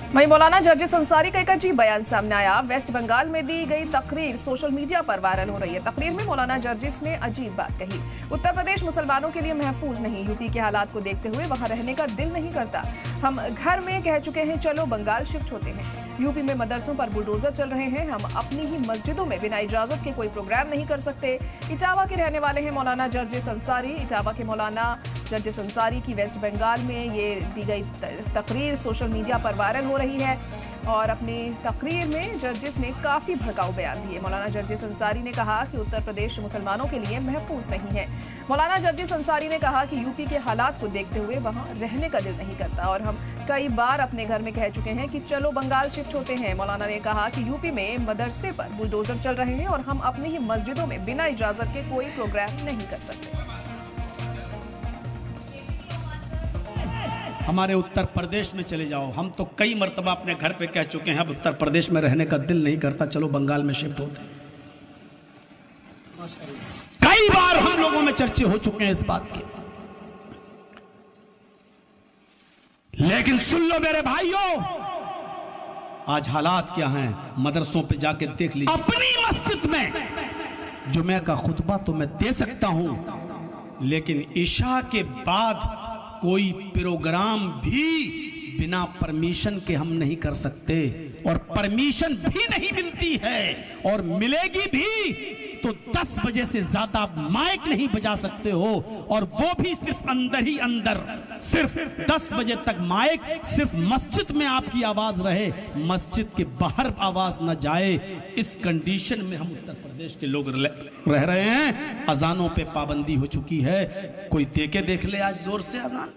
वहीं मौलाना जर्जिस अंसारी का एक अजीब बयान सामने आया। वेस्ट बंगाल में दी गई तकरीर सोशल मीडिया पर वायरल हो रही है। तकरीर में मौलाना जर्जिस ने अजीब बात कही। उत्तर प्रदेश मुसलमानों के लिए महफूज नहीं, यूपी के हालात को देखते हुए वहां रहने का दिल नहीं करता। हम घर में कह चुके हैं चलो बंगाल शिफ्ट होते हैं। यूपी में मदरसों पर बुलडोजर चल रहे हैं। हम अपनी ही मस्जिदों में बिना इजाजत के कोई प्रोग्राम नहीं कर सकते। इटावा के रहने वाले हैं मौलाना जर्जिस अंसारी। इटावा के मौलाना जर्जिस अंसारी की वेस्ट बंगाल में ये दी गई तकरीर सोशल मीडिया पर वायरल हो रही है और अपनी तकरीर में जर्जिस ने काफी भड़काऊ बयान दिए। मौलाना जर्जिस अंसारी ने कहा कि उत्तर प्रदेश मुसलमानों के लिए महफूज नहीं है। मौलाना जर्जिस अंसारी ने कहा कि यूपी के हालात को देखते हुए वहां रहने का दिल नहीं करता और हम कई बार अपने घर में कह चुके हैं कि चलो बंगाल शिफ्ट होते हैं। मौलाना ने कहा कि यूपी में मदरसे पर बुलडोजर चल रहे हैं और हम अपनी ही मस्जिदों में बिना इजाजत के कोई प्रोग्राम नहीं कर सकते। हमारे उत्तर प्रदेश में चले जाओ, हम तो कई मर्तबा अपने घर पे कह चुके हैं अब उत्तर प्रदेश में रहने का दिल नहीं करता, चलो बंगाल में शिफ्ट होते हैं। कई बार हम लोगों में चर्चे हो चुके हैं इस बात के। लेकिन सुन लो मेरे भाइयों, आज हालात क्या हैं मदरसों पे जाके देख लीजिए। अपनी मस्जिद में जुमे का खुतबा तो मैं दे सकता हूं, लेकिन इशा के बाद कोई प्रोग्राम भी बिना परमिशन के हम नहीं कर सकते और परमिशन भी नहीं मिलती है और मिलेगी भी तो 10 बजे से ज्यादा माइक नहीं बजा सकते हो और वो भी सिर्फ अंदर ही अंदर, सिर्फ 10 बजे तक माइक सिर्फ मस्जिद में आपकी आवाज रहे, मस्जिद के बाहर आवाज न जाए। इस कंडीशन में हम उत्तर प्रदेश के लोग रह रहे हैं। अजानों पे पाबंदी हो चुकी है। कोई देके देख ले आज जोर से अजान।